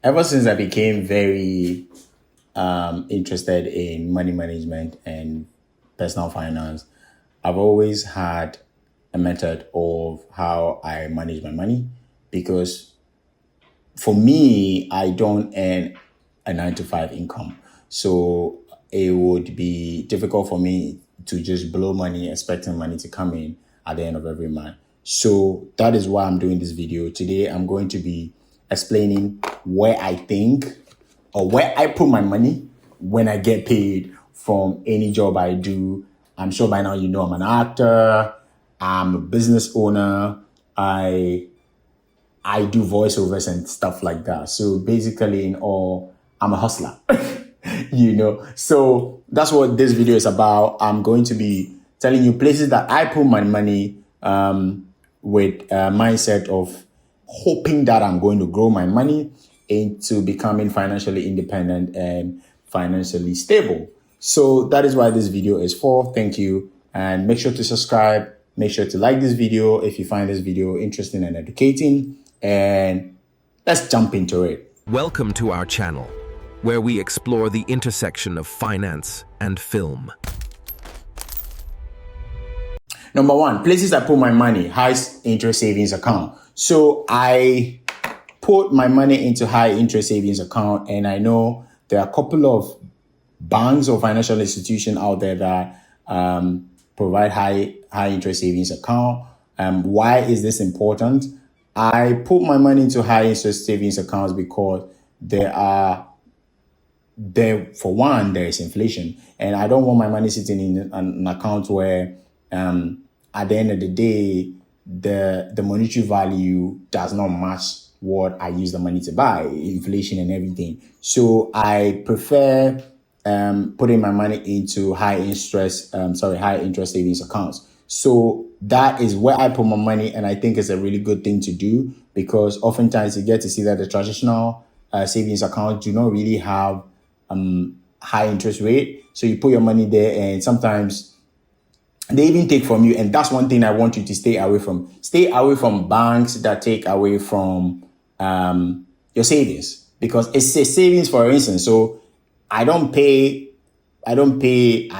ever since I became very interested in money management and personal finance, I've always had a method of how I manage my money because for me, I don't earn a 9 to 5 income. So it would be difficult for me to just blow money, expecting money to come in at the end of every month. So that is why I'm doing this video. Today, I'm going to be explaining where I think or where I put my money when I get paid from any job I do. I'm sure by now you know I'm an actor, I'm a business owner, I do voiceovers and stuff like that. So basically, in all, I'm a hustler, So that's what this video is about. I'm going to be telling you places that I put my money with a mindset of hoping that I'm going to grow my money into becoming financially independent and financially stable. So that is why this video is for. Thank you. And make sure to subscribe. Make sure to like this video if you find this video interesting and educating. And let's jump into it. Welcome to our channel, where we explore the intersection of finance and film. Number one, places I put my money, high interest savings account. So I put my money into high interest savings account, and I know there are a couple of banks or financial institutions out there that provide high interest savings account. Why is this important? I put my money into high interest savings accounts because for one, there is inflation, and I don't want my money sitting in an account where at the end of the day, the monetary value does not match what I use the money to buy, inflation and everything. So I prefer putting my money into high interest savings accounts. So that is where I put my money, and I think it's a really good thing to do because oftentimes you get to see that the traditional savings accounts do not really have high interest rate. So you put your money there, and sometimes they even take from you. And that's one thing I want you to stay away from. Stay away from banks that take away from your savings, because it's a savings, for instance. So I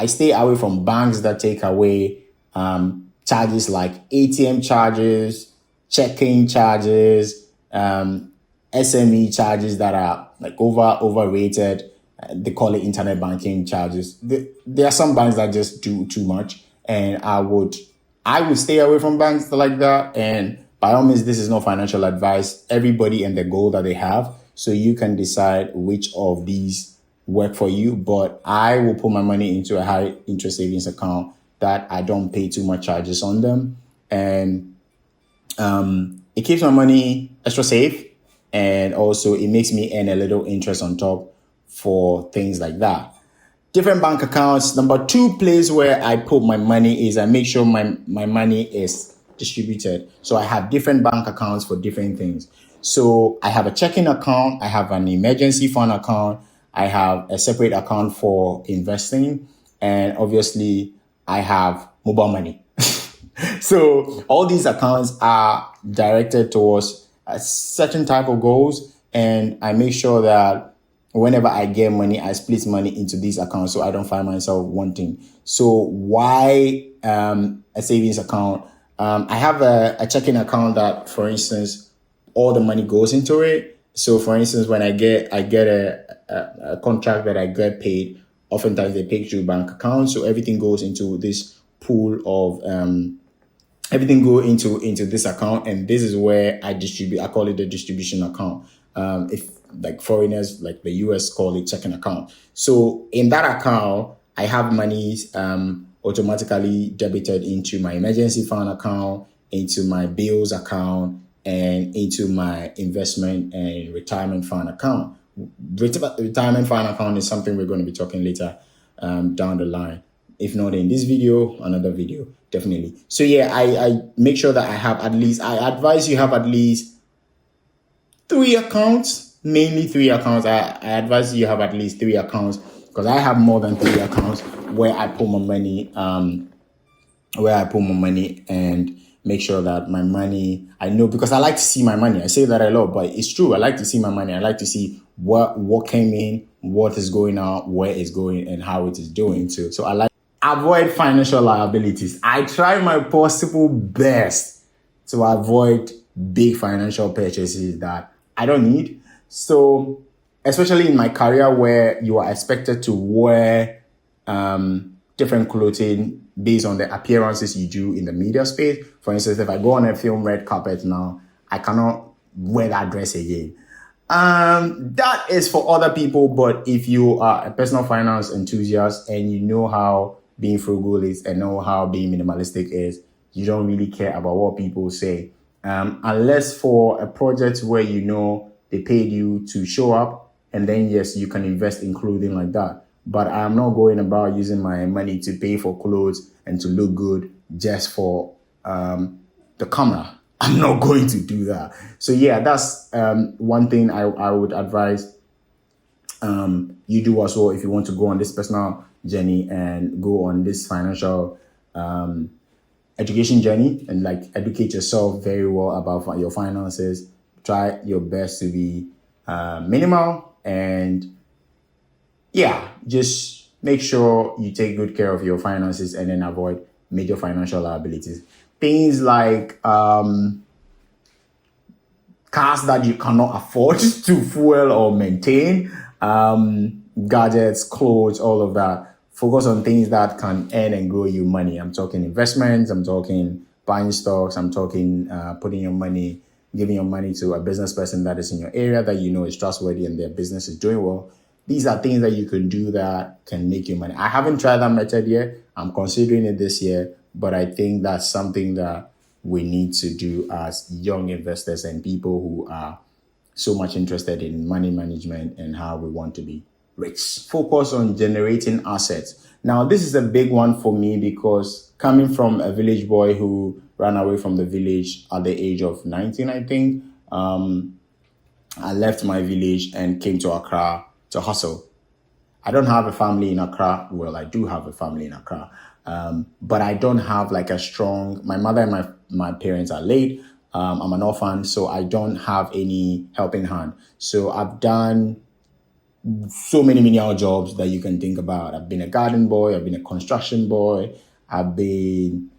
stay away from banks that take away charges like ATM charges, checking charges, SME charges that are like overrated. They call it internet banking charges. There are some banks that just do too much, and I would stay away from banks like that. And by all means, this is not financial advice. Everybody and the goal that they have, so you can decide which of these work for you. But I will put my money into a high interest savings account that I don't pay too much charges on them, and it keeps my money extra safe, and also it makes me earn a little interest on top for things like that. Different bank accounts. Number two place where I put my money is I make sure my money is distributed. So I have different bank accounts for different things. So I have a checking account, I have an emergency fund account, I have a separate account for investing, and obviously I have mobile money. So all these accounts are directed towards a certain type of goals, and I make sure that whenever I get money, I split money into these accounts so I don't find myself wanting. So why a savings account? I have a checking account that, for instance, all the money goes into it. So for instance, when I get a contract that I get paid, oftentimes they pay through bank accounts. So everything goes into this pool of everything go into this account, and this is where I distribute. I call it the distribution account. If like foreigners like the US call it checking account. So in that account, I have monies automatically debited into my emergency fund account, into my bills account, and into my investment and retirement fund account. Retirement fund account is something we're going to be talking later down the line. If not in this video, another video, definitely. So yeah, I make sure that I advise you have at least 3 accounts, mainly 3 accounts. I advise you have at least 3 accounts because I have more than 3 accounts where I put my money, and make sure that my money, I know, because I like to see my money. I say that a lot, but it's true. I like to see my money. I like to see what came in, what is going out, where it's going, and how it is doing too. So I like avoid financial liabilities. I try my possible best to avoid big financial purchases that I don't need. So especially in my career where you are expected to wear different clothing based on the appearances you do in the media space. For instance, if I go on a film red carpet now, I cannot wear that dress again. That is for other people, but if you are a personal finance enthusiast and you know how being frugal is and know how being minimalistic is, you don't really care about what people say. Unless for a project where you know they paid you to show up, and then yes, you can invest in clothing like that. But I'm not going about using my money to pay for clothes and to look good just for the camera. I'm not going to do that. So yeah, that's one thing I would advise you do as well if you want to go on this personal journey and go on this financial education journey and like educate yourself very well about your finances. Try your best to be minimal, and yeah, just make sure you take good care of your finances and then avoid major financial liabilities. Things like cars that you cannot afford to fuel or maintain, gadgets, clothes, all of that. Focus on things that can earn and grow you money. I'm talking investments, I'm talking buying stocks, I'm talking putting your money, giving your money to a business person that is in your area that you know is trustworthy and their business is doing well. These are things that you can do that can make you money. I haven't tried that method yet. I'm considering it this year, but I think that's something that we need to do as young investors and people who are so much interested in money management and how we want to be rich. Focus on generating assets. Now, this is a big one for me because coming from a village boy who ran away from the village at the age of 19, I think, I left my village and came to Accra to hustle. I don't have a family in Accra. Well, I do have a family in Accra. But I don't have like a strong, my mother and my parents are late. I'm an orphan, so I don't have any helping hand. So I've done so many odd jobs that you can think about. I've been a garden boy, I've been a construction boy, I've been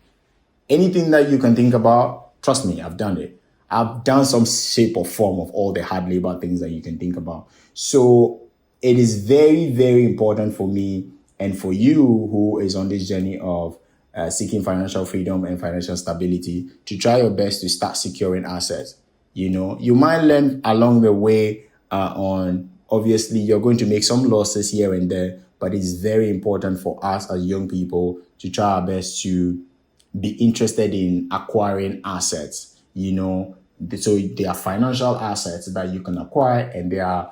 anything that you can think about. Trust me, I've done it. I've done some shape or form of all the hard labor things that you can think about. So it is very, very important for me and for you who is on this journey of seeking financial freedom and financial stability to try your best to start securing assets. You know, you might learn along the way on, obviously, you're going to make some losses here and there, but it's very important for us as young people to try our best to be interested in acquiring assets. You know, so there are financial assets that you can acquire and there are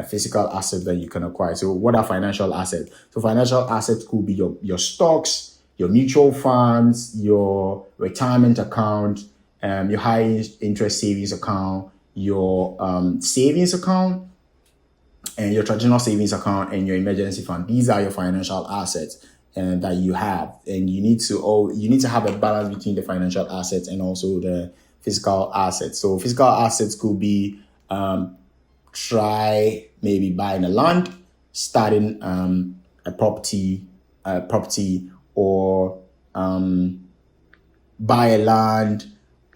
physical assets that you can acquire. So what are financial assets? So financial assets could be your stocks, your mutual funds, your retirement account, your high interest savings account, your savings account, and your traditional savings account, and your emergency fund. These are your financial assets that you have, and you need to have a balance between the financial assets and also the physical assets. So physical assets could be try maybe buying a land, starting a property, or buy a land,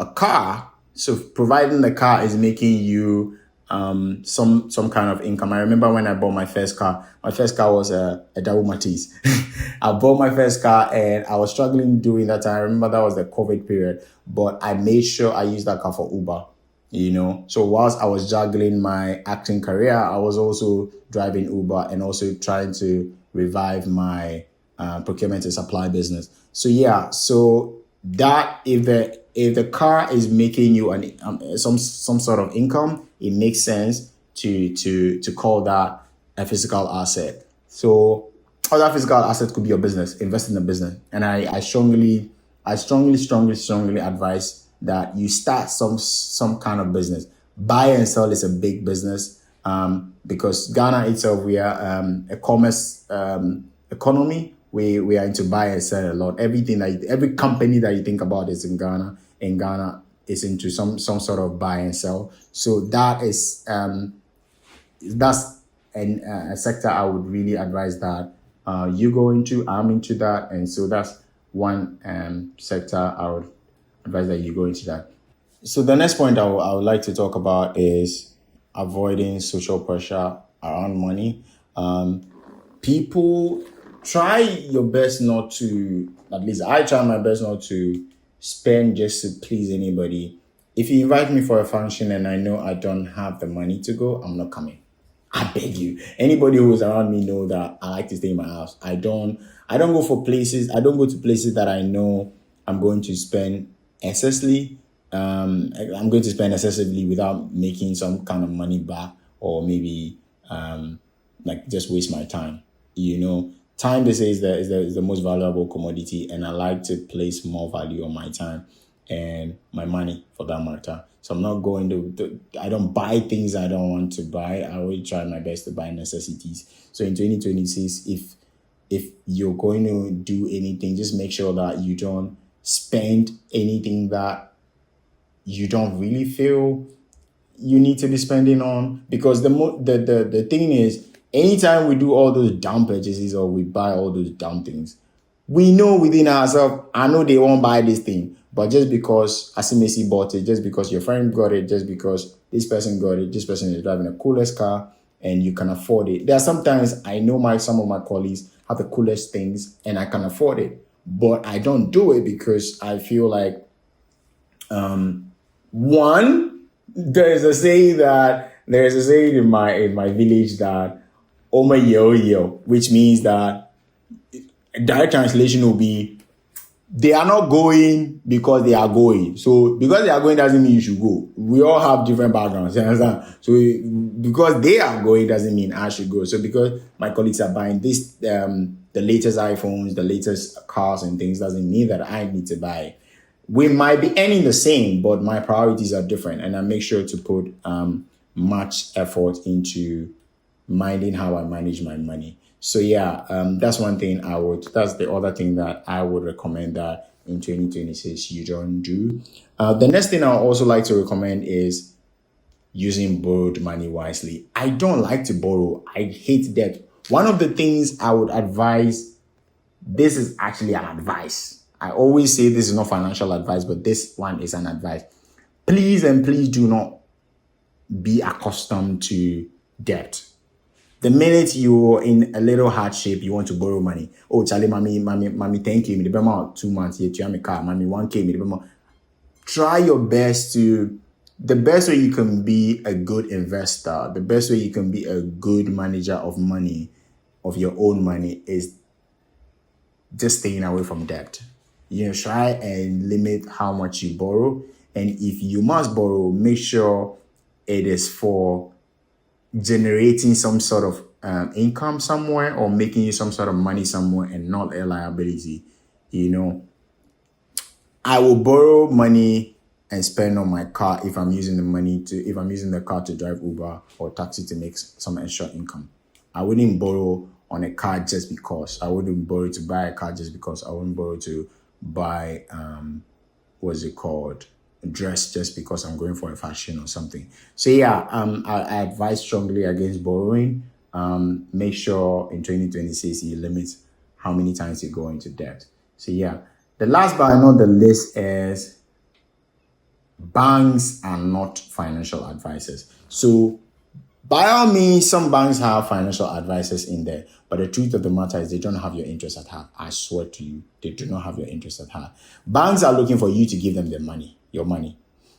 a car. So providing the car is making you some kind of income. I remember when I bought my first car was a double Matisse. I bought my first car and I was struggling during that time. I remember that was the COVID period, but I made sure I used that car for Uber. You know, so whilst I was juggling my acting career, I was also driving Uber and also trying to revive my procurement and supply business. So yeah, so that if the car is making you some sort of income, it makes sense to call that a physical asset. So other physical assets could be your business. Invest in the business, and I strongly advise that you start some kind of business. Buy and sell is a big business because Ghana itself, we are a commerce economy. We are into buy and sell a lot. Every company that you think about is in Ghana, in Ghana is into some sort of buy and sell. So that's a sector I would really advise that you go into. I'm into that, and so that's one sector I would advise that you go into that. So the next point I would like to talk about is avoiding social pressure around money. People, try your best not to, at least I try my best not to spend just to please anybody. If you invite me for a function and I know I don't have the money to go, I'm not coming. I beg you. Anybody who's around me know that I like to stay in my house. I don't go for places. I don't go to places that I know I'm going to spend excessively. I'm going to spend excessively without making some kind of money back, or maybe like just waste my time. Time, they say, is the most valuable commodity, and I like to place more value on my time and my money for that matter. So I'm not going to I don't buy things I don't want to buy. I always try my best to buy necessities. So in 2026, if you're going to do anything, just make sure that you don't spend anything that you don't really feel you need to be spending on. Because the thing is, anytime we do all those dumb purchases or we buy all those dumb things, we know within ourselves, I know they won't buy this thing, but just because Asimesi bought it, just because your friend got it, just because this person got it, this person is driving a coolest car and you can afford it. There are sometimes I know some of my colleagues have the coolest things and I can afford it, but I don't do it because I feel like, one, there's a saying in my village that Oma yo, which means that direct translation will be, they are not going because they are going. So because they are going doesn't mean you should go. We all have different backgrounds, you understand? So because they are going doesn't mean I should go. So because my colleagues are buying this, the latest iPhones, the latest cars and things, doesn't mean that I need to buy it. We might be earning the same, but my priorities are different, and I make sure to put much effort into minding how I manage my money. So yeah, that's one thing that's the other thing that I would recommend that in 2026 you don't do. The next thing I would also like to recommend is using borrowed money wisely. I don't like to borrow. I hate debt. One of the things I would advise, this is actually an advice. I always say this is not financial advice, but this one is an advice. Please and please do not be accustomed to debt. The minute you're in a little hardship, you want to borrow money. Oh, Charlie, mommy, 10K, me the amount 2 months, you have a car, mommy, 1K, me the amount. Try your best the best way you can be a good investor, the best way you can be a good manager of money, of your own money, is just staying away from debt. Try and limit how much you borrow. And if you must borrow, make sure it is for generating some sort of income somewhere, or making you some sort of money somewhere, and not a liability. I will borrow money and spend on my car if I'm using the car to drive Uber or taxi to make some extra income. I wouldn't borrow on a car just because. I wouldn't borrow to buy a car just because. I wouldn't borrow to buy dress just because I'm going for a fashion or something. So yeah, I advise strongly against borrowing. Make sure in 2026 you limit how many times you go into debt. So yeah, the last but not the least is banks are not financial advisors. So by all means, some banks have financial advisors in there, but the truth of the matter is they don't have your interest at heart. I swear to you, they do not have your interest at heart. Banks are looking for you to give them your money.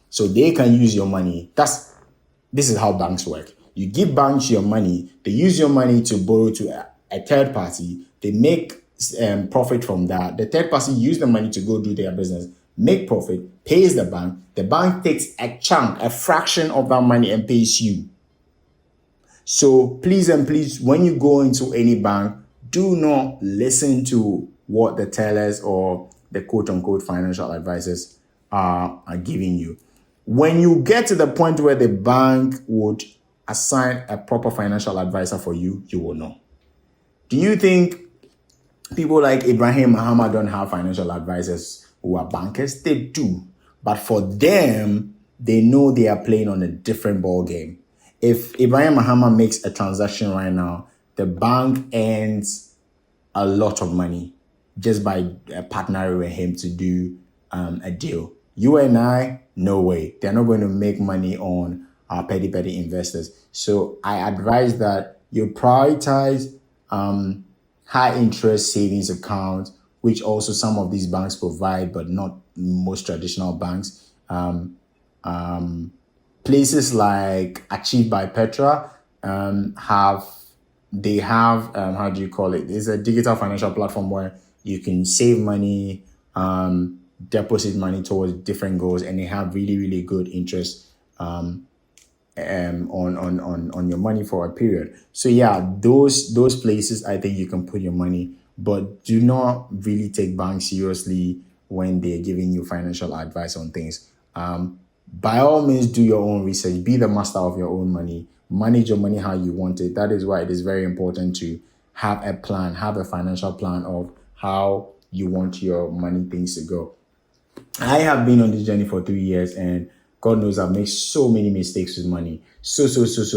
So they can use your money. This is how banks work. You give banks your money, they use your money to borrow to a third party. They make profit from that. The third party use the money to go do their business, make profit, pays the bank. The bank takes a fraction of that money and pays you. So please and please, when you go into any bank, do not listen to what the tellers or the quote-unquote financial advisors are giving you. When you get to the point where the bank would assign a proper financial advisor for you, you will know. Do you think people like Ibrahim Muhammad don't have financial advisors who are bankers? They do. But for them, they know they are playing on a different ball game. If Ibrahim Mahama makes a transaction right now, the bank earns a lot of money just by partnering with him to do a deal. You and I, no way. They're not going to make money on our petty investors. So I advise that you prioritize high interest savings account, which also some of these banks provide, but not most traditional banks. Places like Achieve by Petra have how do you call it? It's a digital financial platform where you can save money, deposit money towards different goals, and they have really good interest on your money for a period. So yeah, those places I think you can put your money, but do not really take banks seriously when they're giving you financial advice on things. By all means, do your own research. Be the master of your own money. Manage your money how you want it. That is why it is very important to have a plan, have a financial plan of how you want your money things to go. I have been on this journey for 3 years, and God knows I've made so many mistakes with money. So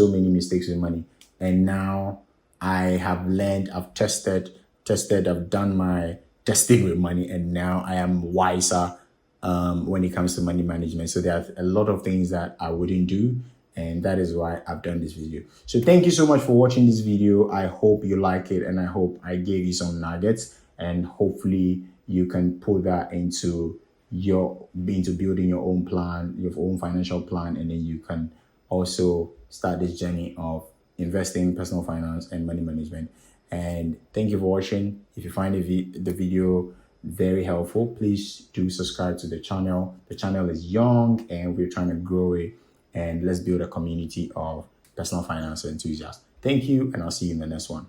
many mistakes with money. And now I have learned, I've tested, I've done my testing with money, and now I am wiser when it comes to money management. So there are a lot of things that I wouldn't do, and that is why I've done this video. So thank you so much for watching this video. I hope you like it, and I hope I gave you some nuggets, and hopefully you can put that into building your own plan, your own financial plan, and then you can also start this journey of investing, personal finance, and money management. And thank you for watching. If you find the video very helpful, please do subscribe to the channel. The channel is young and we're trying to grow it, and let's build a community of personal finance enthusiasts. Thank you, and I'll see you in the next one.